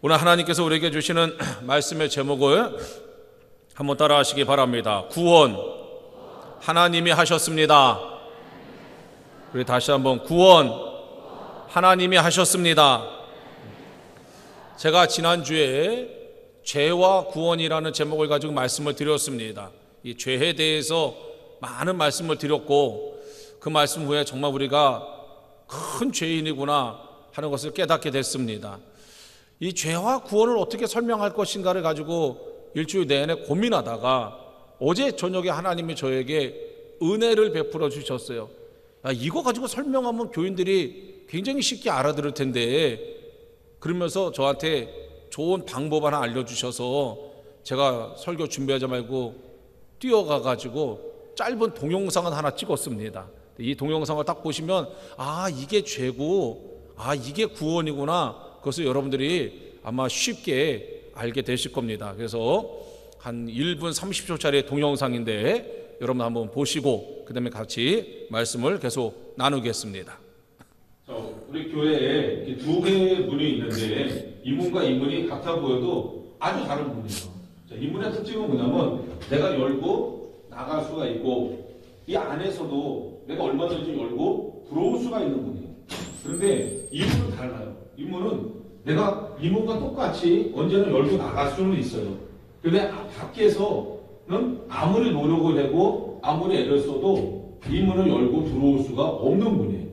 오늘 하나님께서 우리에게 주시는 말씀의 제목을 한번 따라하시기 바랍니다. 구원, 하나님이 하셨습니다. 우리 다시 한번 구원, 하나님이 하셨습니다. 제가 지난주에 죄와 구원이라는 제목을 가지고 말씀을 드렸습니다. 이 죄에 대해서 많은 말씀을 드렸고, 그 말씀 후에 정말 우리가 큰 죄인이구나 하는 것을 깨닫게 됐습니다. 이 죄와 구원을 어떻게 설명할 것인가를 가지고 일주일 내내 고민하다가 어제 저녁에 하나님이 저에게 은혜를 베풀어 주셨어요. 이거 가지고 설명하면 교인들이 굉장히 쉽게 알아들을 텐데, 그러면서 저한테 좋은 방법 하나 알려주셔서 제가 설교 준비하지 말고 뛰어가 가지고 짧은 동영상을 하나 찍었습니다. 이 동영상을 딱 보시면 이게 죄고 이게 구원이구나, 그것을 여러분들이 아마 쉽게 알게 되실 겁니다. 그래서 한 1분 30초짜리 동영상인데 여러분 한번 보시고 그 다음에 같이 말씀을 계속 나누겠습니다. 우리 교회에 이렇게 두 개의 문이 있는데 이 문과 이 문이 같아 보여도 아주 다른 문이에요. 이 문의 특징은 뭐냐면 내가 열고 나갈 수가 있고, 이 안에서도 내가 얼마든지 열고 들어올 수가 있는 문이에요. 그런데 이 문은 달라요. 이 문은 내가 이 문과 똑같이 언제나 열고 나갈 수는 있어요. 그런데 밖에서는 아무리 노력을 하고 아무리 애를 써도 이 문을 열고 들어올 수가 없는 문이에요.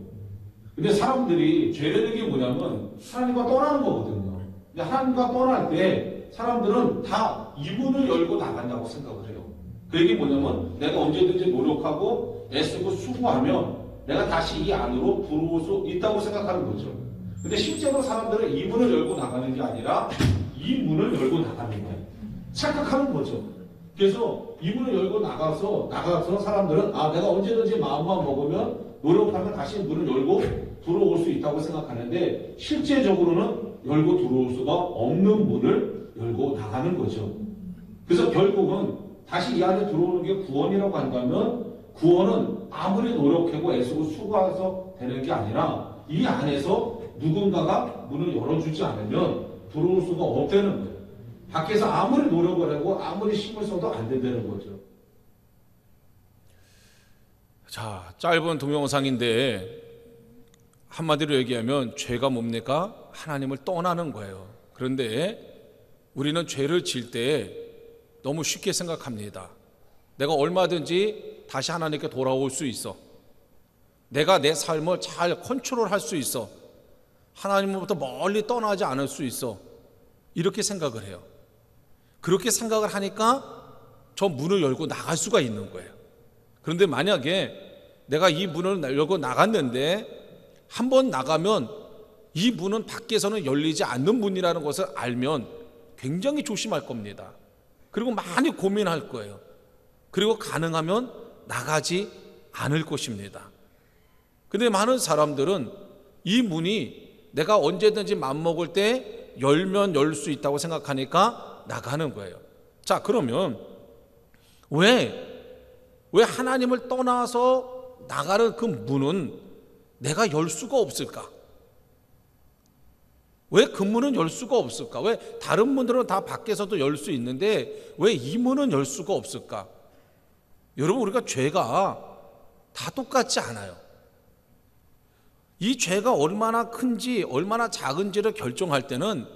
근데 사람들이 죄라는 게 뭐냐면 하나님과 떠나는 거거든요. 근데 하나님과 떠날 때 사람들은 다 이 문을 열고 나간다고 생각을 해요. 그 얘기 뭐냐면 내가 언제든지 노력하고 애쓰고 수고하면 내가 다시 이 안으로 들어올 수 있다고 생각하는 거죠. 근데 실제로 사람들은 이 문을 열고 나가는 게 아니라 이 문을 열고 나가는 거예요. 착각하는 거죠. 그래서 이 문을 열고 나가서 사람들은 내가 언제든지 마음만 먹으면 노력하면 다시 문을 열고 들어올 수 있다고 생각하는데, 실제적으로는 열고 들어올 수가 없는 문을 열고 나가는 거죠. 그래서 결국은 다시 이 안에 들어오는 게 구원이라고 한다면, 구원은 아무리 노력하고 애쓰고 수고해서 되는 게 아니라 이 안에서 누군가가 문을 열어주지 않으면 들어올 수가 없다는 거예요. 밖에서 아무리 노력을 하고 아무리 힘을 써도 안 된다는 거죠. 자, 짧은 동영상인데 한마디로 얘기하면 죄가 뭡니까? 하나님을 떠나는 거예요. 그런데 우리는 죄를 지을 때 너무 쉽게 생각합니다. 내가 얼마든지 다시 하나님께 돌아올 수 있어. 내가 내 삶을 잘 컨트롤할 수 있어. 하나님으로부터 멀리 떠나지 않을 수 있어. 이렇게 생각을 해요. 그렇게 생각을 하니까 저 문을 열고 나갈 수가 있는 거예요. 그런데 만약에 내가 이 문을 열고 나갔는데 한 번 나가면 이 문은 밖에서는 열리지 않는 문이라는 것을 알면 굉장히 조심할 겁니다. 그리고 많이 고민할 거예요. 그리고 가능하면 나가지 않을 것입니다. 근데 많은 사람들은 이 문이 내가 언제든지 맘먹을 때 열면 열 수 있다고 생각하니까 나가는 거예요. 자, 그러면 왜 하나님을 떠나서 나가는 그 문은 내가 열 수가 없을까? 왜 그 문은 열 수가 없을까? 왜 다른 문들은 다 밖에서도 열 수 있는데 왜 이 문은 열 수가 없을까? 여러분, 우리가 죄가 다 똑같지 않아요. 이 죄가 얼마나 큰지 얼마나 작은지를 결정할 때는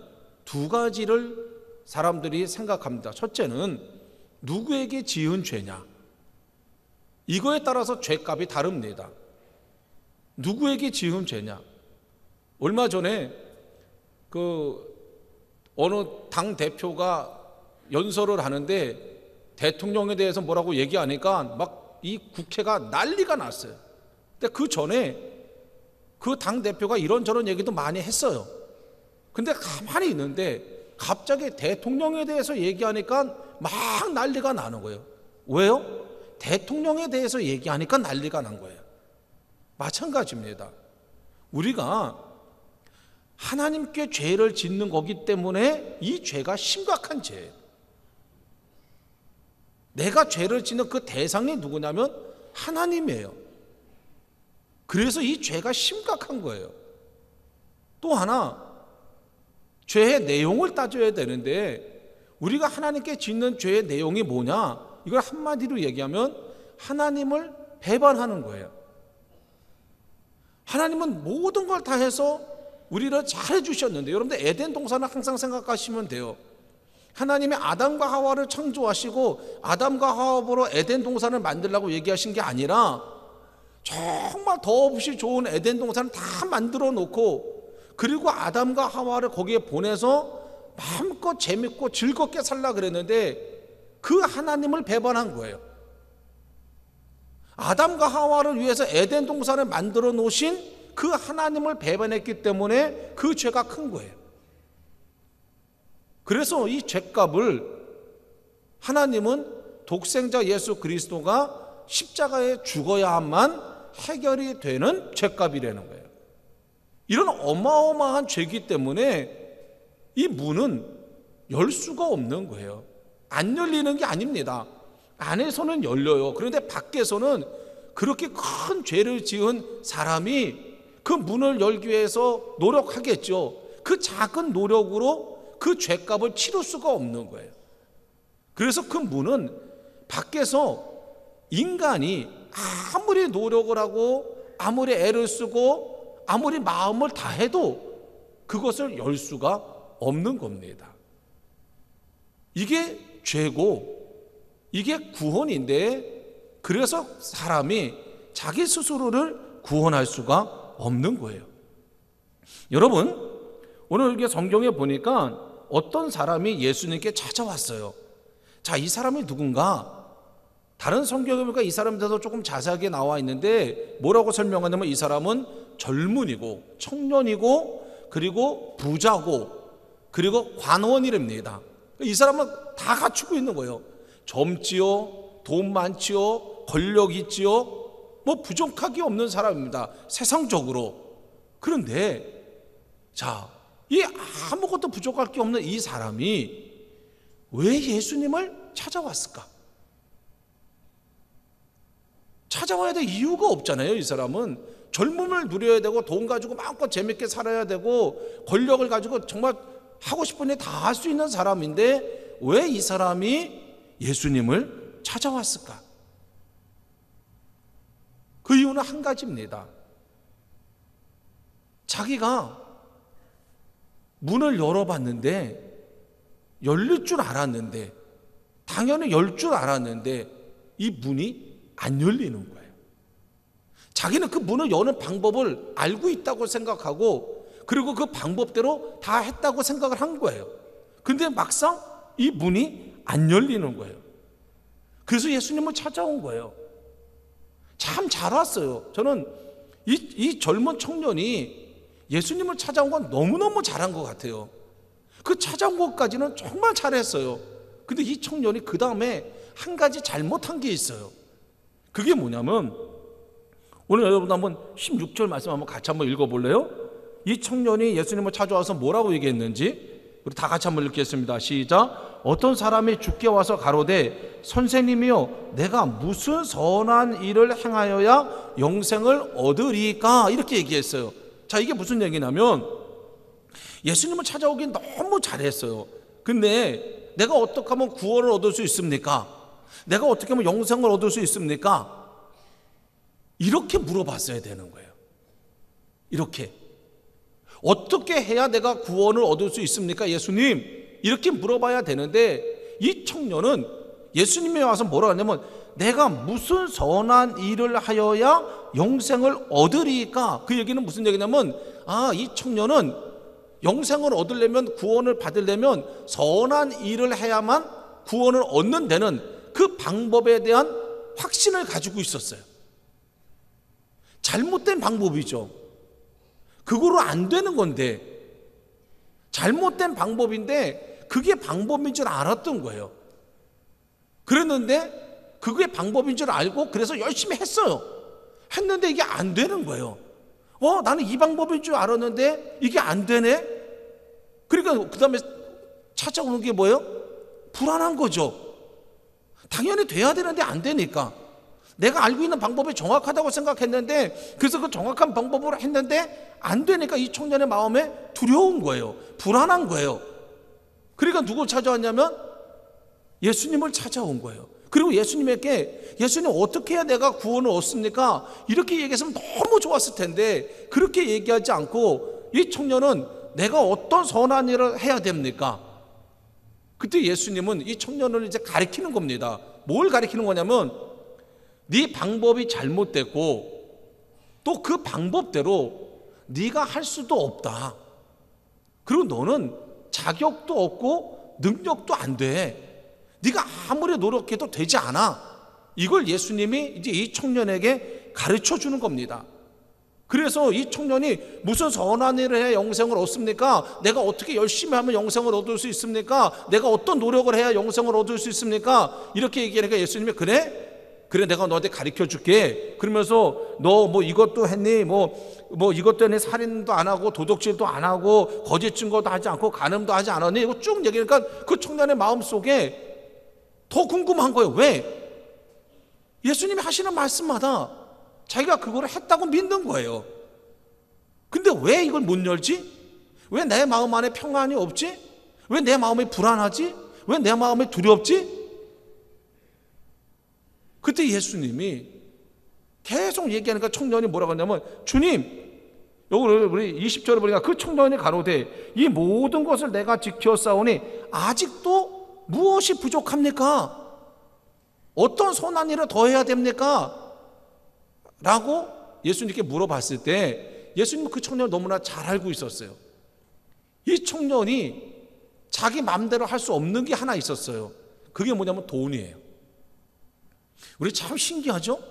두 가지를 사람들이 생각합니다. 첫째는 누구에게 지은 죄냐? 이거에 따라서 죄값이 다릅니다. 누구에게 지은 죄냐? 얼마 전에 어느 당 대표가 연설을 하는데 대통령에 대해서 뭐라고 얘기하니까 막 이 국회가 난리가 났어요. 근데 그 전에 그 당 대표가 이런저런 얘기도 많이 했어요. 근데 가만히 있는데 갑자기 대통령에 대해서 얘기하니까 막 난리가 나는 거예요. 왜요? 대통령에 대해서 얘기하니까 난리가 난 거예요. 마찬가지입니다. 우리가 하나님께 죄를 짓는 거기 때문에 이 죄가 심각한 죄예요. 내가 죄를 짓는 그 대상이 누구냐면 하나님이에요. 그래서 이 죄가 심각한 거예요. 또 하나, 죄의 내용을 따져야 되는데 우리가 하나님께 짓는 죄의 내용이 뭐냐? 이걸 한마디로 얘기하면 하나님을 배반하는 거예요. 하나님은 모든 걸 다 해서 우리를 잘해 주셨는데, 여러분들 에덴 동산을 항상 생각하시면 돼요. 하나님이 아담과 하와를 창조하시고 아담과 하와로 에덴 동산을 만들라고 얘기하신 게 아니라 정말 더없이 좋은 에덴 동산을 다 만들어 놓고, 그리고 아담과 하와를 거기에 보내서 마음껏 재밌고 즐겁게 살라 그랬는데 그 하나님을 배반한 거예요. 아담과 하와를 위해서 에덴 동산을 만들어 놓으신 그 하나님을 배반했기 때문에 그 죄가 큰 거예요. 그래서 이 죄값을 하나님은 독생자 예수 그리스도가 십자가에 죽어야만 해결이 되는 죄값이라는 거예요. 이런 어마어마한 죄이기 때문에 이 문은 열 수가 없는 거예요. 안 열리는 게 아닙니다. 안에서는 열려요. 그런데 밖에서는 그렇게 큰 죄를 지은 사람이 그 문을 열기 위해서 노력하겠죠. 그 작은 노력으로 그 죄값을 치를 수가 없는 거예요. 그래서 그 문은 밖에서 인간이 아무리 노력을 하고 아무리 애를 쓰고 아무리 마음을 다해도 그것을 열 수가 없는 겁니다. 이게 죄고 이게 구원인데, 그래서 사람이 자기 스스로를 구원할 수가 없는 거예요. 여러분, 오늘 이렇게 성경에 보니까 어떤 사람이 예수님께 찾아왔어요. 자, 이 사람이 누군가? 다른 성경에 보니까 이 사람에 대해서 조금 자세하게 나와 있는데 뭐라고 설명하냐면 이 사람은 젊은이고 청년이고 그리고 부자고 그리고 관원이랍니다. 이 사람은 다 갖추고 있는 거예요. 젊지요, 돈 많지요, 권력 있지요, 뭐 부족하기 없는 사람입니다, 세상적으로. 그런데 자, 이 아무것도 부족할 게 없는 이 사람이 왜 예수님을 찾아왔을까? 찾아와야 될 이유가 없잖아요. 이 사람은 젊음을 누려야 되고 돈 가지고 마음껏 재밌게 살아야 되고 권력을 가지고 정말 하고 싶은 일 다 할 수 있는 사람인데 왜 이 사람이 예수님을 찾아왔을까? 그 이유는 한 가지입니다. 자기가 문을 열어봤는데 열릴 줄 알았는데, 당연히 열 줄 알았는데 이 문이 안 열리는 거예요. 자기는 그 문을 여는 방법을 알고 있다고 생각하고 그리고 그 방법대로 다 했다고 생각을 한 거예요. 근데 막상 이 문이 안 열리는 거예요. 그래서 예수님을 찾아온 거예요. 참 잘 왔어요. 저는 이 젊은 청년이 예수님을 찾아온 건 너무너무 잘한 것 같아요. 그 찾아온 것까지는 정말 잘했어요. 근데 이 청년이 그 다음에 한 가지 잘못한 게 있어요. 그게 뭐냐면, 오늘 여러분 한번 16절 말씀 한번 같이 한번 읽어볼래요? 이 청년이 예수님을 찾아와서 뭐라고 얘기했는지 우리 다 같이 한번 읽겠습니다. 시작. 어떤 사람이 주께 와서 가로되 선생님이여 내가 무슨 선한 일을 행하여야 영생을 얻으리까? 이렇게 얘기했어요. 자, 이게 무슨 얘기냐면 예수님을 찾아오긴 너무 잘했어요. 근데 내가 어떻게 하면 구원을 얻을 수 있습니까? 내가 어떻게 하면 영생을 얻을 수 있습니까? 이렇게 물어봤어야 되는 거예요. 이렇게. 어떻게 해야 내가 구원을 얻을 수 있습니까, 예수님? 이렇게 물어봐야 되는데 이 청년은 예수님이 와서 뭐라고 하냐면 내가 무슨 선한 일을 하여야 영생을 얻으리까? 그 얘기는 무슨 얘기냐면 이 청년은 영생을 얻으려면, 구원을 받으려면 선한 일을 해야만 구원을 얻는 데는 그 방법에 대한 확신을 가지고 있었어요. 잘못된 방법이죠. 그거로 안 되는 건데, 잘못된 방법인데 그게 방법인 줄 알았던 거예요. 그랬는데 그게 방법인 줄 알고 그래서 열심히 했어요. 했는데 이게 안 되는 거예요. 나는 이 방법인 줄 알았는데 이게 안 되네? 그러니까 그 다음에 찾아오는 게 뭐예요? 불안한 거죠. 당연히 돼야 되는데 안 되니까. 내가 알고 있는 방법이 정확하다고 생각했는데, 그래서 그 정확한 방법으로 했는데 안 되니까 이 청년의 마음에 두려운 거예요. 불안한 거예요. 그러니까 누구 찾아왔냐면 예수님을 찾아온 거예요. 그리고 예수님에게, 예수님 어떻게 해야 내가 구원을 얻습니까? 이렇게 얘기했으면 너무 좋았을 텐데 그렇게 얘기하지 않고 이 청년은 내가 어떤 선한 일을 해야 됩니까? 그때 예수님은 이 청년을 이제 가리키는 겁니다. 뭘 가리키는 거냐면, 네 방법이 잘못됐고 또 그 방법대로 네가 할 수도 없다. 그리고 너는 자격도 없고 능력도 안 돼. 네가 아무리 노력해도 되지 않아. 이걸 예수님이 이제 이 청년에게 가르쳐 주는 겁니다. 그래서 이 청년이 무슨 선한 일을 해야 영생을 얻습니까? 내가 어떻게 열심히 하면 영생을 얻을 수 있습니까? 내가 어떤 노력을 해야 영생을 얻을 수 있습니까? 이렇게 얘기하니까 예수님이 그래 내가 너한테 가르쳐 줄게. 그러면서 너 뭐 이것도 했니? 뭐 이것도 했니? 살인도 안 하고 도둑질도 안 하고 거짓 증거도 하지 않고 간음도 하지 않았니? 이거 쭉 얘기하니까 그 청년의 마음속에 더 궁금한 거예요. 왜? 예수님이 하시는 말씀마다 자기가 그걸 했다고 믿는 거예요. 근데 왜 이걸 못 열지? 왜 내 마음 안에 평안이 없지? 왜 내 마음이 불안하지? 왜 내 마음이 두렵지? 그때 예수님이 계속 얘기하니까 청년이 뭐라고 하냐면, 주님, 여기 우리 20절에 보니까 그 청년이 가로되 이 모든 것을 내가 지켜 싸우니 아직도 무엇이 부족합니까? 어떤 선한 일을 더 해야 됩니까? 라고 예수님께 물어봤을 때 예수님은 그 청년을 너무나 잘 알고 있었어요. 이 청년이 자기 마음대로 할 수 없는 게 하나 있었어요. 그게 뭐냐면 돈이에요. 우리 참 신기하죠?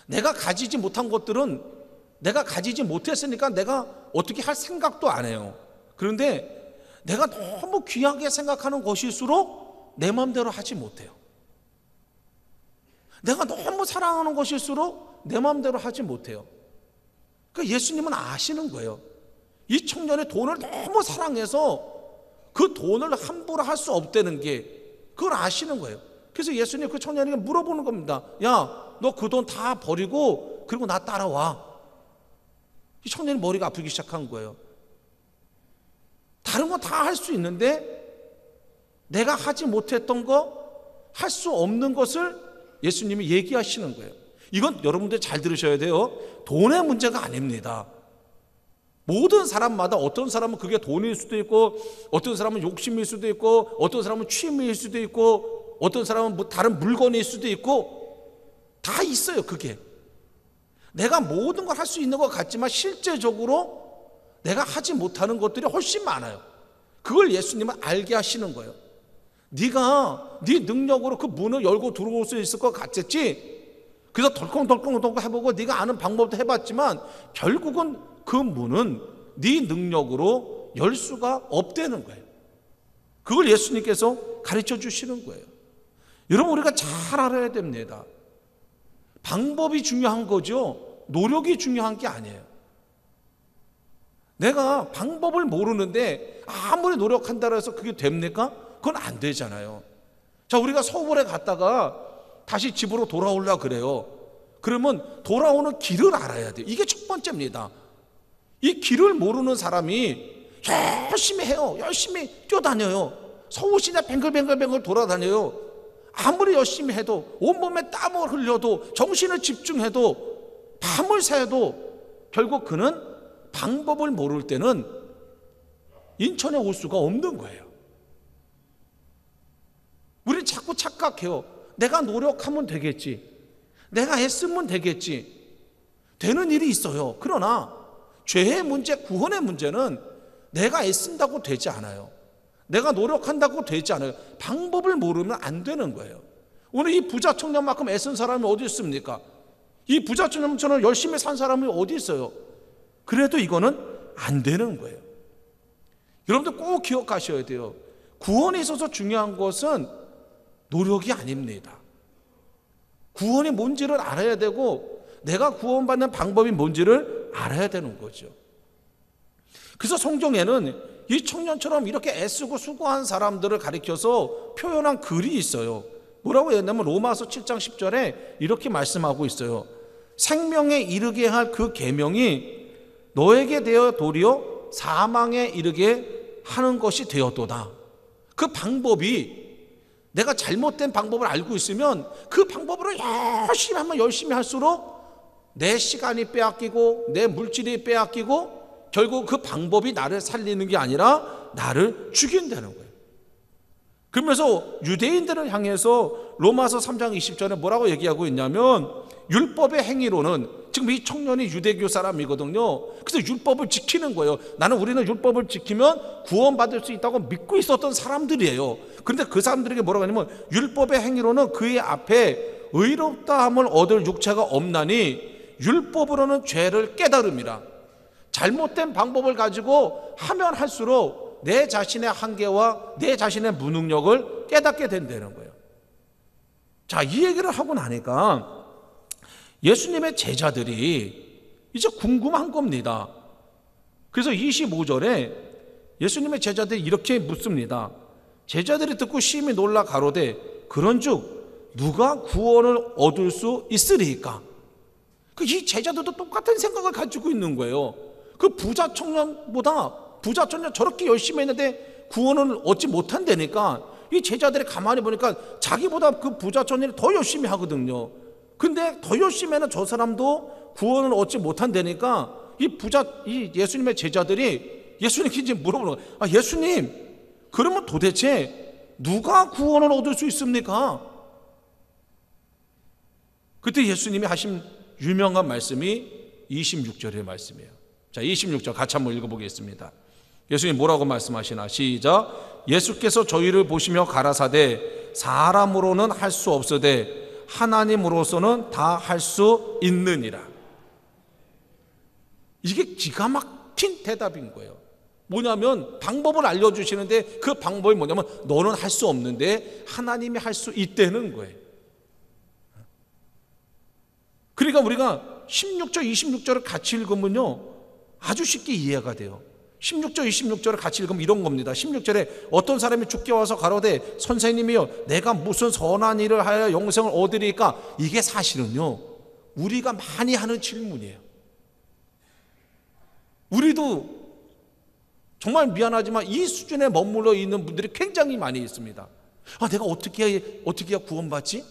내가 가지지 못한 것들은 내가 가지지 못했으니까 내가 어떻게 할 생각도 안 해요. 그런데 내가 너무 귀하게 생각하는 것일수록 내 마음대로 하지 못해요. 내가 너무 사랑하는 것일수록 내 마음대로 하지 못해요. 그러니까 예수님은 아시는 거예요. 이 청년의 돈을 너무 사랑해서 그 돈을 함부로 할 수 없다는 게, 그걸 아시는 거예요. 그래서 예수님 그 청년에게 물어보는 겁니다. 야, 너 그 돈 다 버리고 그리고 나 따라와. 이 청년이 머리가 아프기 시작한 거예요. 다른 거 다 할 수 있는데 내가 하지 못했던 거, 할 수 없는 것을 예수님이 얘기하시는 거예요. 이건 여러분들 잘 들으셔야 돼요. 돈의 문제가 아닙니다. 모든 사람마다, 어떤 사람은 그게 돈일 수도 있고, 어떤 사람은 욕심일 수도 있고, 어떤 사람은 취미일 수도 있고, 어떤 사람은 뭐 다른 물건일 수도 있고, 다 있어요. 그게 내가 모든 걸 할 수 있는 것 같지만 실제적으로 내가 하지 못하는 것들이 훨씬 많아요. 그걸 예수님은 알게 하시는 거예요. 네가 네 능력으로 그 문을 열고 들어올 수 있을 것 같았지? 그래서 덜컹덜컹 해보고 네가 아는 방법도 해봤지만 결국은 그 문은 네 능력으로 열 수가 없다는 거예요. 그걸 예수님께서 가르쳐 주시는 거예요. 여러분, 우리가 잘 알아야 됩니다. 방법이 중요한 거죠. 노력이 중요한 게 아니에요. 내가 방법을 모르는데 아무리 노력한다고 해서 그게 됩니까? 그건 안 되잖아요. 자, 우리가 서울에 갔다가 다시 집으로 돌아오려고 그래요. 그러면 돌아오는 길을 알아야 돼요. 이게 첫 번째입니다. 이 길을 모르는 사람이 열심히 해요. 열심히 뛰어다녀요. 서울시내 뱅글뱅글 돌아다녀요. 아무리 열심히 해도, 온몸에 땀을 흘려도, 정신을 집중해도, 밤을 새도 결국 그는 방법을 모를 때는 인천에 올 수가 없는 거예요. 우리는 자꾸 착각해요. 내가 노력하면 되겠지, 내가 애쓰면 되겠지. 되는 일이 있어요. 그러나 죄의 문제, 구원의 문제는 내가 애쓴다고 되지 않아요. 내가 노력한다고 되지 않아요. 방법을 모르면 안 되는 거예요. 오늘 이 부자 청년만큼 애쓴 사람이 어디 있습니까? 이 부자 청년처럼 열심히 산 사람이 어디 있어요? 그래도 이거는 안 되는 거예요. 여러분들 꼭 기억하셔야 돼요. 구원에 있어서 중요한 것은 노력이 아닙니다. 구원이 뭔지를 알아야 되고, 내가 구원받는 방법이 뭔지를 알아야 되는 거죠. 그래서 성경에는 이 청년처럼 이렇게 애쓰고 수고한 사람들을 가리켜서 표현한 글이 있어요. 뭐라고 했냐면 로마서 7장 10절에 이렇게 말씀하고 있어요. 생명에 이르게 할 그 계명이 너에게 되어 도리어 사망에 이르게 하는 것이 되었도다. 그 방법이 내가 잘못된 방법을 알고 있으면 그 방법으로 열심히 하면 열심히 할수록 내 시간이 빼앗기고 내 물질이 빼앗기고 결국 그 방법이 나를 살리는 게 아니라 나를 죽인다는 거예요. 그러면서 유대인들을 향해서 로마서 3장 20절에 뭐라고 얘기하고 있냐면 율법의 행위로는, 지금 이 청년이 유대교 사람이거든요. 그래서 율법을 지키는 거예요. 우리는 율법을 지키면 구원받을 수 있다고 믿고 있었던 사람들이에요. 그런데 그 사람들에게 뭐라고 하냐면 율법의 행위로는 그의 앞에 의롭다함을 얻을 육체가 없나니 율법으로는 죄를 깨달음이라. 잘못된 방법을 가지고 하면 할수록 내 자신의 한계와 내 자신의 무능력을 깨닫게 된다는 거예요. 자, 이 얘기를 하고 나니까 예수님의 제자들이 이제 궁금한 겁니다. 그래서 25절에 예수님의 제자들이 이렇게 묻습니다. 제자들이 듣고 심히 놀라 가로되 그런즉 누가 구원을 얻을 수 있으리이까? 이 제자들도 똑같은 생각을 가지고 있는 거예요. 그 부자 청년보다 부자 청년 저렇게 열심히 했는데 구원을 얻지 못한다니까 이 제자들이 가만히 보니까 자기보다 그 부자 청년이 더 열심히 하거든요. 근데 더 열심히 하는 저 사람도 구원을 얻지 못한다니까 이 예수님의 제자들이 예수님께 이제 물어보는 거예요. 예수님, 그러면 도대체 누가 구원을 얻을 수 있습니까? 그때 예수님이 하신 유명한 말씀이 26절의 말씀이에요. 자, 26절 같이 한번 읽어보겠습니다. 예수님 뭐라고 말씀하시나? 시작. 예수께서 저희를 보시며 가라사대 사람으로는 할 수 없으되 하나님으로서는 다 할 수 있느니라. 이게 기가 막힌 대답인 거예요. 뭐냐면 방법을 알려주시는데 그 방법이 뭐냐면 너는 할 수 없는데 하나님이 할 수 있다는 거예요. 그러니까 우리가 16절 26절을 같이 읽으면요 아주 쉽게 이해가 돼요. 16절 26절을 같이 읽으면 이런 겁니다. 16절에 어떤 사람이 죽게 와서 가로되 선생님이여 내가 무슨 선한 일을 하여 영생을 얻으리까? 이게 사실은요 우리가 많이 하는 질문이에요. 우리도 정말 미안하지만 이 수준에 머물러 있는 분들이 굉장히 많이 있습니다. 내가 어떻게 해야 구원받지?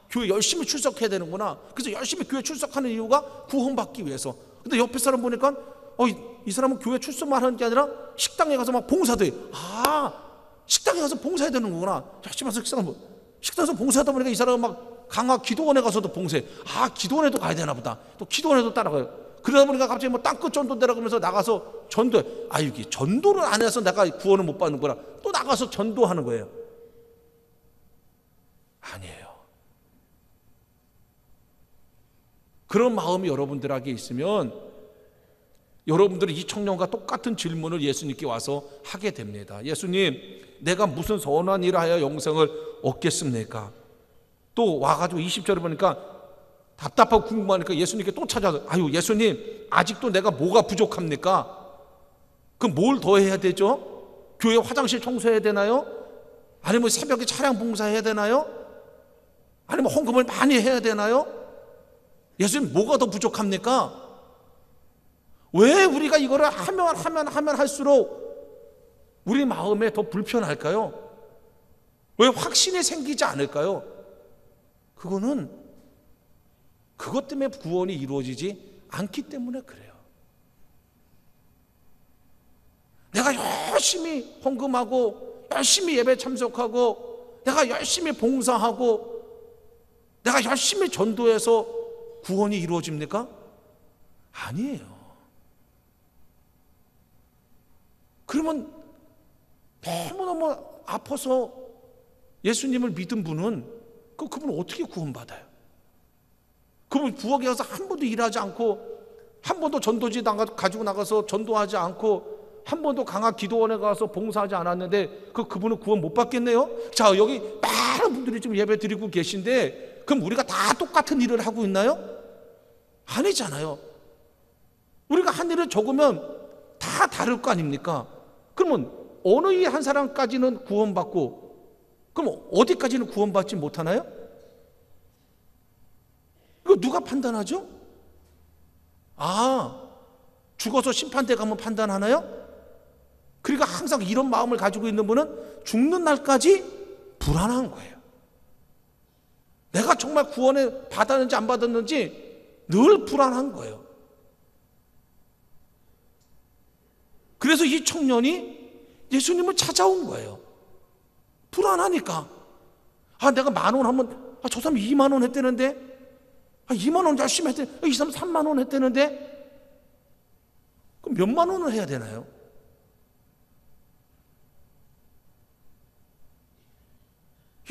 교회 열심히 출석해야 되는구나. 그래서 열심히 교회 출석하는 이유가 구원받기 위해서. 근데 옆에 사람 보니까 이 사람은 교회 출석만 하는 게 아니라 식당에 가서 막 봉사도 해. 식당에 가서 봉사해야 되는 거구나. 열심히 가서 식당에서 봉사하다 보니까 이 사람은 막 강화 기도원에 가서도 봉사해. 기도원에도 가야 되나 보다. 또 기도원에도 따라가요. 그러다 보니까 갑자기 땅끝 전도대라 그러면서 나가서 전도해. 여기 전도를 안 해서 내가 구원을 못 받는구나. 또 나가서 전도하는 거예요. 아니에요. 그런 마음이 여러분들에게 있으면 여러분들이 이 청년과 똑같은 질문을 예수님께 와서 하게 됩니다. 예수님, 내가 무슨 선한 일을 하여 영생을 얻겠습니까? 또 와가지고 20절에 보니까 답답하고 궁금하니까 예수님께 또 찾아서 예수님, 아직도 내가 뭐가 부족합니까? 그럼 뭘 더 해야 되죠? 교회 화장실 청소해야 되나요? 아니면 새벽에 차량 봉사해야 되나요? 아니면 헌금을 많이 해야 되나요? 예수님, 뭐가 더 부족합니까? 왜 우리가 이거를 하면 할수록 우리 마음에 더 불편할까요? 왜 확신이 생기지 않을까요? 그거는 그것 때문에 구원이 이루어지지 않기 때문에 그래요. 내가 열심히 헌금하고 열심히 예배 참석하고 내가 열심히 봉사하고 내가 열심히 전도해서 구원이 이루어집니까? 아니에요. 그러면 너무너무 아파서 예수님을 믿은 분은 그분 어떻게 구원받아요? 그분 부엌에 가서 한 번도 일하지 않고 한 번도 전도지 가지고 나가서 전도하지 않고 한 번도 강화 기도원에 가서 봉사하지 않았는데 그분은 구원 못 받겠네요? 자, 여기 많은 분들이 지금 예배 드리고 계신데 그럼 우리가 다 똑같은 일을 하고 있나요? 아니잖아요. 우리가 한 일을 적으면 다 다를 거 아닙니까? 그러면 어느 한 사람까지는 구원받고 그럼 어디까지는 구원받지 못하나요? 이거 누가 판단하죠? 죽어서 심판대 가면 판단하나요? 그러니까 항상 이런 마음을 가지고 있는 분은 죽는 날까지 불안한 거예요. 내가 정말 구원을 받았는지 안 받았는지 늘 불안한 거예요. 그래서 이 청년이 예수님을 찾아온 거예요. 불안하니까. 내가 10,000원 하면 저 사람 20,000원 했다는데 20,000원 열심히 했대. 이 사람 30,000원 했다는데 그럼 몇만 원을 해야 되나요?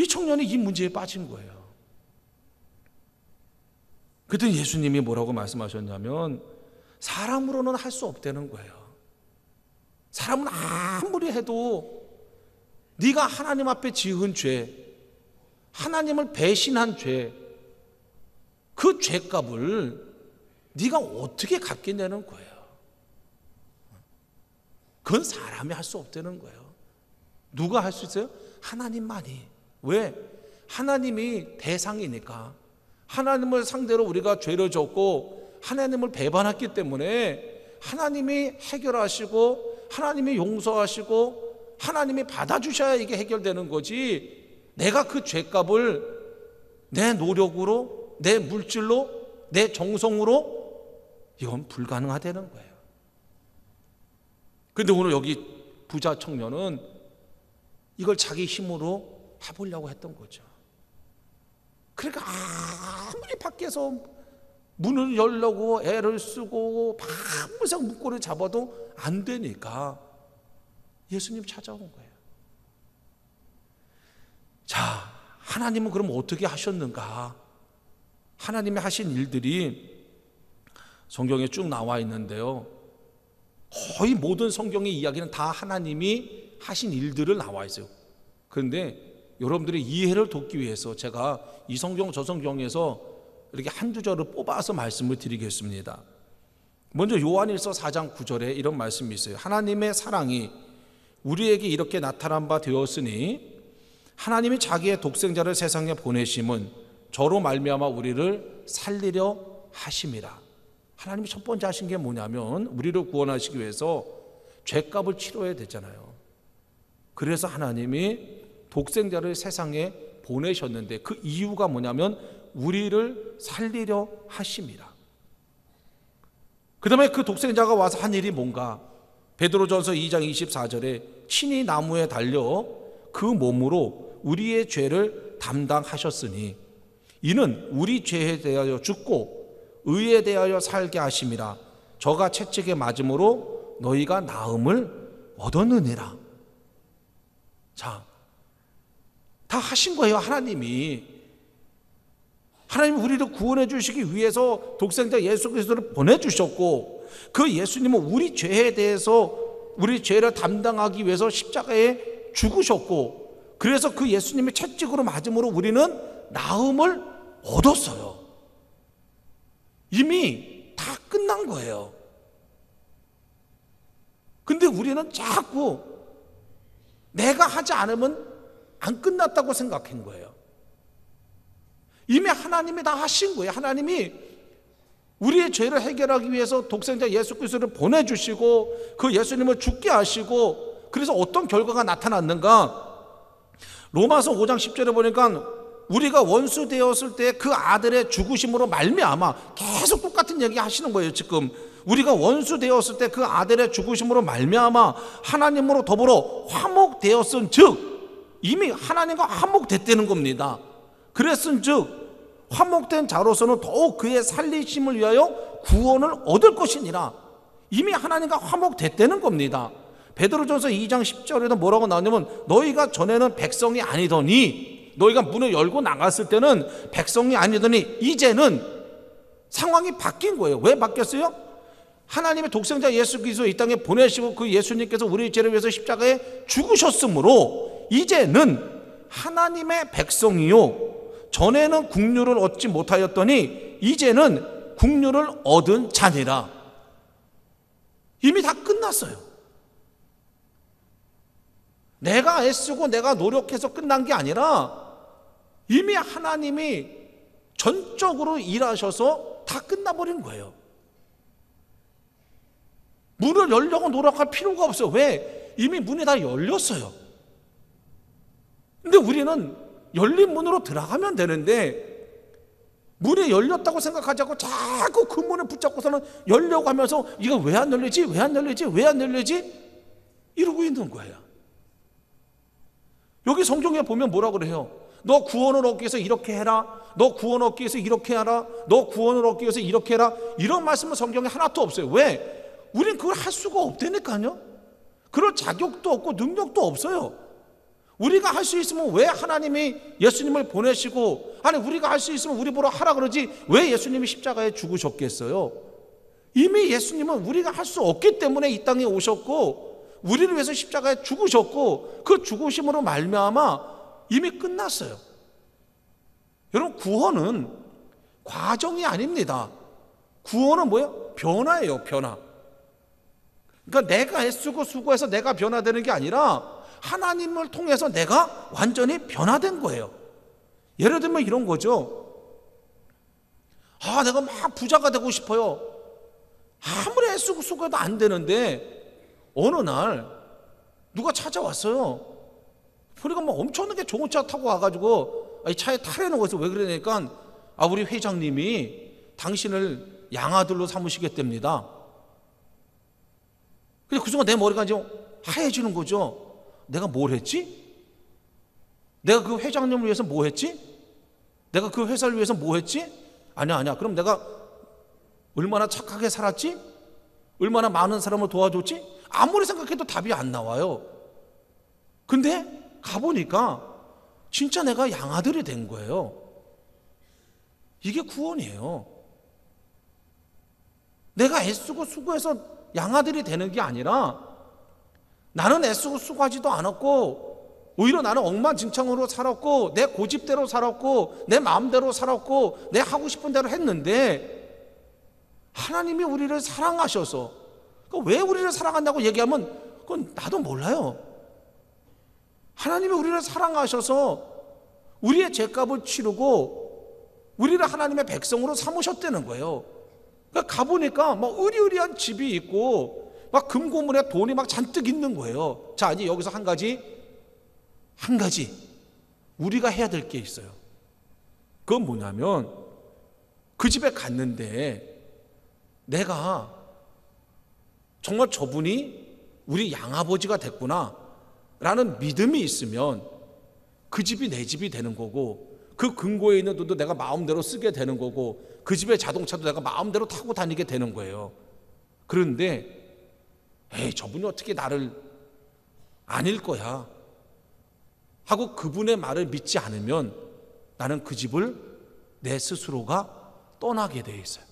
이 청년이 이 문제에 빠진 거예요. 그랬더니 예수님이 뭐라고 말씀하셨냐면 사람으로는 할 수 없다는 거예요. 사람은 아무리 해도 네가 하나님 앞에 지은 죄, 하나님을 배신한 죄, 그 죄값을 네가 어떻게 갚겠냐는 거예요. 그건 사람이 할 수 없다는 거예요. 누가 할 수 있어요? 하나님만이. 왜? 하나님이 대상이니까. 하나님을 상대로 우리가 죄를 졌고 하나님을 배반했기 때문에 하나님이 해결하시고 하나님이 용서하시고 하나님이 받아주셔야 이게 해결되는 거지, 내가 그 죄값을 내 노력으로, 내 물질로, 내 정성으로, 이건 불가능하다는 거예요. 그런데 오늘 여기 부자 청년은 이걸 자기 힘으로 해보려고 했던 거죠. 그러니까 아무리 밖에서 문을 열려고 애를 쓰고 밤새 문고리를 잡아도 안 되니까 예수님 찾아온 거예요. 자, 하나님은 그럼 어떻게 하셨는가? 하나님이 하신 일들이 성경에 쭉 나와 있는데요, 거의 모든 성경의 이야기는 다 하나님이 하신 일들을 나와 있어요. 그런데 여러분들의 이해를 돕기 위해서 제가 이 성경 저 성경에서 이렇게 한두 절을 뽑아서 말씀을 드리겠습니다. 먼저 요한일서 4장 9절에 이런 말씀이 있어요. 하나님의 사랑이 우리에게 이렇게 나타난 바 되었으니 하나님이 자기의 독생자를 세상에 보내심은 저로 말미암아 우리를 살리려 하심이라. 하나님이 첫 번째 하신 게 뭐냐면 우리를 구원하시기 위해서 죄값을 치러야 되잖아요. 그래서 하나님이 독생자를 세상에 보내셨는데 그 이유가 뭐냐면 우리를 살리려 하심이라. 그 다음에 그 독생자가 와서 한 일이 뭔가? 베드로전서 2장 24절에 친히 나무에 달려 그 몸으로 우리의 죄를 담당하셨으니 이는 우리 죄에 대하여 죽고 의에 대하여 살게 하심이라. 저가 채찍에 맞음으로 너희가 나음을 얻었느니라. 자, 다 하신 거예요. 하나님이 우리를 구원해 주시기 위해서 독생자 예수 그리스도를 보내주셨고, 그 예수님은 우리 죄에 대해서 우리 죄를 담당하기 위해서 십자가에 죽으셨고, 그래서 그 예수님의 채찍으로 맞음으로 우리는 나음을 얻었어요. 이미 다 끝난 거예요. 근데 우리는 자꾸 내가 하지 않으면 안 끝났다고 생각한 거예요. 이미 하나님이 다 하신 거예요. 하나님이 우리의 죄를 해결하기 위해서 독생자 예수 그리스도를 보내주시고 그 예수님을 죽게 하시고, 그래서 어떤 결과가 나타났는가? 로마서 5장 10절에 보니까 우리가 원수 되었을 때 그 아들의 죽으심으로 말미암아, 계속 똑같은 얘기 하시는 거예요. 지금 우리가 원수 되었을 때 그 아들의 죽으심으로 말미암아 하나님으로 더불어 화목되었은 즉, 이미 하나님과 화목됐다는 겁니다. 그랬은 즉 화목된 자로서는 더욱 그의 살리심을 위하여 구원을 얻을 것이니라. 이미 하나님과 화목됐다는 겁니다. 베드로전서 2장 10절에도 뭐라고 나오냐면 너희가 전에는 백성이 아니더니, 너희가 문을 열고 나갔을 때는 백성이 아니더니 이제는 상황이 바뀐 거예요. 왜 바뀌었어요? 하나님의 독생자 예수 그리스도 이 땅에 보내시고 그 예수님께서 우리 죄를 위해서 십자가에 죽으셨으므로 이제는 하나님의 백성이요, 전에는 국류를 얻지 못하였더니 이제는 국류를 얻은 자니라. 이미 다 끝났어요. 내가 애쓰고 내가 노력해서 끝난 게 아니라 이미 하나님이 전적으로 일하셔서 다 끝나버린 거예요. 문을 열려고 노력할 필요가 없어요. 왜? 이미 문이 다 열렸어요. 근데 우리는 열린 문으로 들어가면 되는데 문이 열렸다고 생각하지 않고 자꾸 그 문을 붙잡고서는 열려고 하면서 이거 왜 안 열리지? 왜 안 열리지? 왜 안 열리지? 이러고 있는 거예요. 여기 성경에 보면 뭐라 그래요? 너 구원을 얻기 위해서 이렇게 해라. 너 구원 얻기 위해서 이렇게 하라. 너 구원을 얻기 위해서 이렇게 해라. 이런 말씀은 성경에 하나도 없어요. 왜? 우린 그걸 할 수가 없다니까요. 그럴 자격도 없고 능력도 없어요. 우리가 할 수 있으면 왜 하나님이 예수님을 보내시고, 아니 우리가 할 수 있으면 우리 보러 하라 그러지 왜 예수님이 십자가에 죽으셨겠어요? 이미 예수님은 우리가 할 수 없기 때문에 이 땅에 오셨고 우리를 위해서 십자가에 죽으셨고 그 죽으심으로 말미암아 이미 끝났어요. 여러분, 구원은 과정이 아닙니다. 구원은 뭐예요? 변화예요. 변화. 그러니까 내가 애쓰고 수고해서 내가 변화되는 게 아니라 하나님을 통해서 내가 완전히 변화된 거예요. 예를 들면 이런 거죠. 내가 막 부자가 되고 싶어요. 아무리 애쓰고 수고해도 안 되는데 어느 날 누가 찾아왔어요. 우리가 막 엄청나게 좋은 차 타고 와가지고 이 차에 타려는 거에서 왜 그러니까 우리 회장님이 당신을 양아들로 삼으시겠답니다. 근데 그 순간 내 머리가 이제 하얘지는 거죠. 내가 뭘 했지? 내가 그 회장님을 위해서 뭐 했지? 내가 그 회사를 위해서 뭐 했지? 아니야. 그럼 내가 얼마나 착하게 살았지? 얼마나 많은 사람을 도와줬지? 아무리 생각해도 답이 안 나와요. 근데 가보니까 진짜 내가 양아들이 된 거예요. 이게 구원이에요. 내가 애쓰고 수고해서 양아들이 되는 게 아니라 나는 애쓰고 수고하지도 않았고 오히려 나는 엉망진창으로 살았고 내 고집대로 살았고 내 마음대로 살았고 내 하고 싶은 대로 했는데 하나님이 우리를 사랑하셔서, 왜 우리를 사랑한다고 얘기하면 그건 나도 몰라요. 하나님이 우리를 사랑하셔서 우리의 죄값을 치르고 우리를 하나님의 백성으로 삼으셨다는 거예요. 그러니까 가보니까 막 으리으리한 집이 있고 막 금고문에 돈이 막 잔뜩 있는 거예요. 자, 이제 여기서 한 가지 우리가 해야 될 게 있어요. 그건 뭐냐면 그 집에 갔는데 내가 정말 저분이 우리 양아버지가 됐구나 라는 믿음이 있으면 그 집이 내 집이 되는 거고 그 금고에 있는 돈도 내가 마음대로 쓰게 되는 거고 그 집의 자동차도 내가 마음대로 타고 다니게 되는 거예요. 그런데 저분이 어떻게 나를 아닐 거야 하고 그분의 말을 믿지 않으면 나는 그 집을 내 스스로가 떠나게 돼 있어요.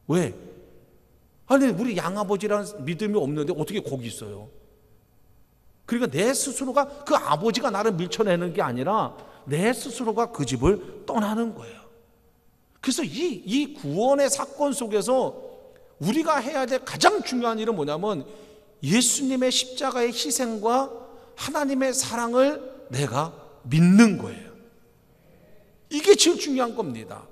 왜? 아니 우리 양아버지라는 믿음이 없는데 어떻게 거기 있어요? 그러니까 내 스스로가, 그 아버지가 나를 밀쳐내는 게 아니라 내 스스로가 그 집을 떠나는 거예요. 그래서 이 구원의 사건 속에서 우리가 해야 될 가장 중요한 일은 뭐냐면 예수님의 십자가의 희생과 하나님의 사랑을 내가 믿는 거예요. 이게 제일 중요한 겁니다.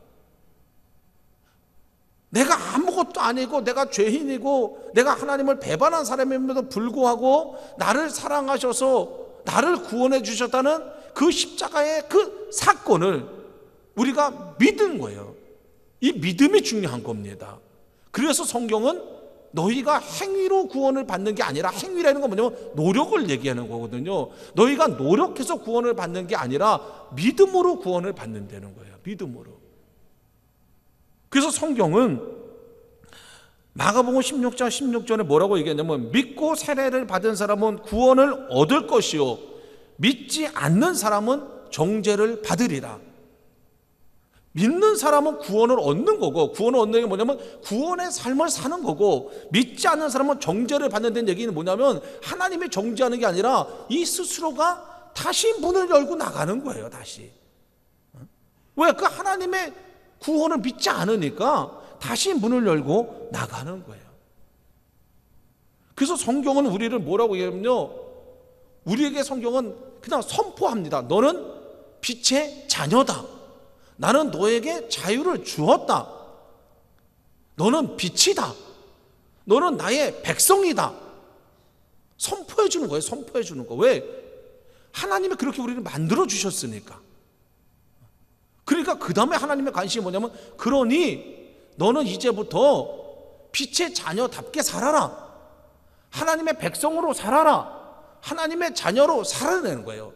내가 아무것도 아니고 내가 죄인이고 내가 하나님을 배반한 사람임에도 불구하고 나를 사랑하셔서 나를 구원해 주셨다는 그 십자가의 그 사건을 우리가 믿은 거예요. 이 믿음이 중요한 겁니다. 그래서 성경은 너희가 행위로 구원을 받는 게 아니라, 행위라는 건 뭐냐면 노력을 얘기하는 거거든요. 너희가 노력해서 구원을 받는 게 아니라 믿음으로 구원을 받는다는 거예요. 믿음으로. 그래서 성경은 마가복음 16장 16절에 뭐라고 얘기했냐면 믿고 세례를 받은 사람은 구원을 얻을 것이요 믿지 않는 사람은 정죄를 받으리라. 믿는 사람은 구원을 얻는 거고, 구원을 얻는 게 뭐냐면 구원의 삶을 사는 거고, 믿지 않는 사람은 정죄를 받는다는 얘기는 뭐냐면 하나님이 정죄하는 게 아니라 이 스스로가 다시 문을 열고 나가는 거예요. 다시. 왜? 그 하나님의 구원을 믿지 않으니까 다시 문을 열고 나가는 거예요. 그래서 성경은 우리를 뭐라고 얘기하면요, 우리에게 성경은 그냥 선포합니다. 너는 빛의 자녀다. 나는 너에게 자유를 주었다. 너는 빛이다. 너는 나의 백성이다. 선포해 주는 거예요. 선포해 주는 거. 왜? 하나님이 그렇게 우리를 만들어 주셨으니까. 그러니까 그 다음에 하나님의 관심이 뭐냐면, 그러니 너는 이제부터 빛의 자녀답게 살아라. 하나님의 백성으로 살아라. 하나님의 자녀로 살아내는 거예요.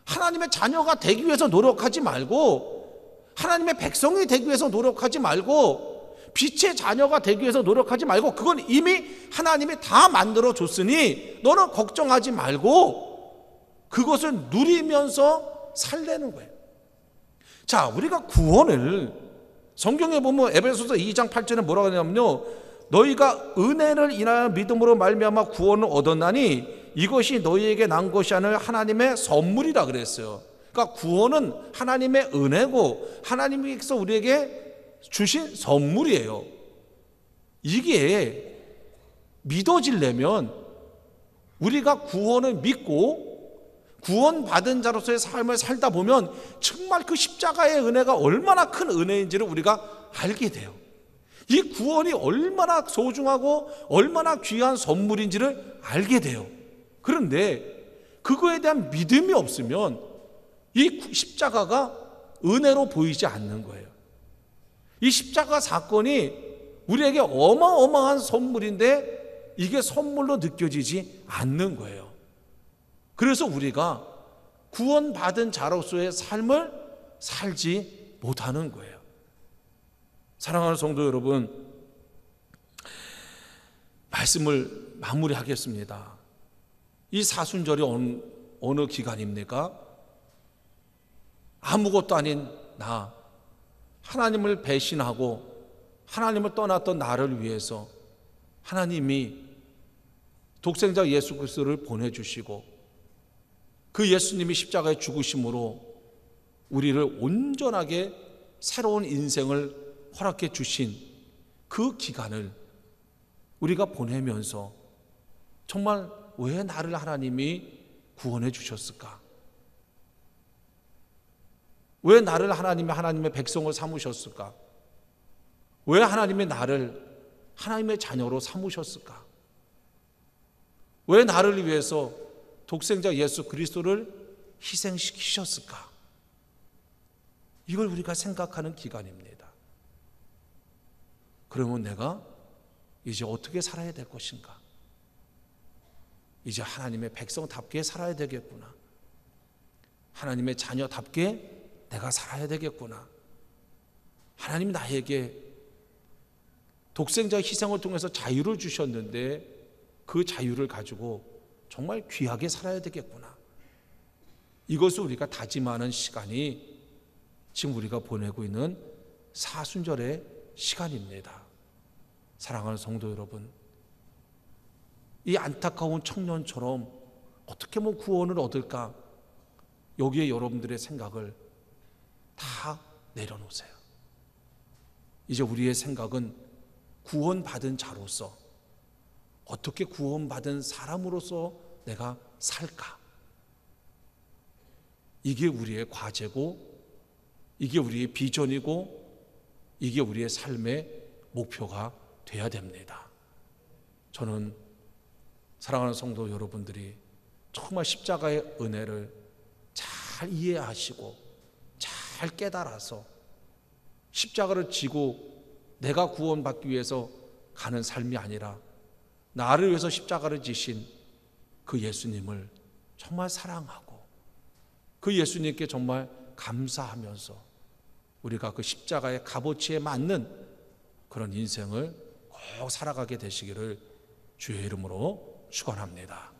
하나님의 자녀가 되기 위해서 노력하지 말고, 하나님의 백성이 되기 위해서 노력하지 말고, 빛의 자녀가 되기 위해서 노력하지 말고, 그건 이미 하나님이 다 만들어 줬으니 너는 걱정하지 말고 그것을 누리면서 살려는 거예요. 자, 우리가 구원을 성경에 보면 에베소서 2장 8절에 뭐라고 하냐면요, 너희가 은혜를 인하여 믿음으로 말미암아 구원을 얻었나니 이것이 너희에게 난 것이 아니라 하나님의 선물이라 그랬어요. 그러니까 구원은 하나님의 은혜고 하나님께서 우리에게 주신 선물이에요. 이게 믿어지려면 우리가 구원을 믿고 구원받은 자로서의 삶을 살다 보면 정말 그 십자가의 은혜가 얼마나 큰 은혜인지를 우리가 알게 돼요. 이 구원이 얼마나 소중하고 얼마나 귀한 선물인지를 알게 돼요. 그런데 그거에 대한 믿음이 없으면 이 십자가가 은혜로 보이지 않는 거예요. 이 십자가 사건이 우리에게 어마어마한 선물인데 이게 선물로 느껴지지 않는 거예요. 그래서 우리가 구원받은 자로서의 삶을 살지 못하는 거예요. 사랑하는 성도 여러분, 말씀을 마무리하겠습니다. 이 사순절이 어느 기간입니까? 아무것도 아닌 나, 하나님을 배신하고 하나님을 떠났던 나를 위해서 하나님이 독생자 예수 그리스도를 보내주시고 그 예수님이 십자가에 죽으심으로 우리를 온전하게 새로운 인생을 허락해 주신 그 기간을 우리가 보내면서 정말 왜 나를 하나님이 구원해 주셨을까? 왜 나를 하나님의 백성을 삼으셨을까? 왜 하나님이 나를 하나님의 자녀로 삼으셨을까? 왜 나를 위해서 독생자 예수 그리스도를 희생시키셨을까? 이걸 우리가 생각하는 기간입니다. 그러면 내가 이제 어떻게 살아야 될 것인가? 이제 하나님의 백성답게 살아야 되겠구나. 하나님의 자녀답게 내가 살아야 되겠구나. 하나님이 나에게 독생자 희생을 통해서 자유를 주셨는데 그 자유를 가지고 정말 귀하게 살아야 되겠구나. 이것을 우리가 다짐하는 시간이 지금 우리가 보내고 있는 사순절의 시간입니다. 사랑하는 성도 여러분, 이 안타까운 청년처럼 어떻게 하면 구원을 얻을까? 여기에 여러분들의 생각을 다 내려놓으세요. 이제 우리의 생각은 구원받은 자로서 어떻게 구원받은 사람으로서 내가 살까? 이게 우리의 과제고 이게 우리의 비전이고 이게 우리의 삶의 목표가 돼야 됩니다. 저는 사랑하는 성도 여러분들이 정말 십자가의 은혜를 잘 이해하시고 잘 깨달아서 십자가를 지고 내가 구원받기 위해서 가는 삶이 아니라 나를 위해서 십자가를 지신 그 예수님을 정말 사랑하고 그 예수님께 정말 감사하면서 우리가 그 십자가의 값어치에 맞는 그런 인생을 꼭 살아가게 되시기를 주의 이름으로 축원합니다.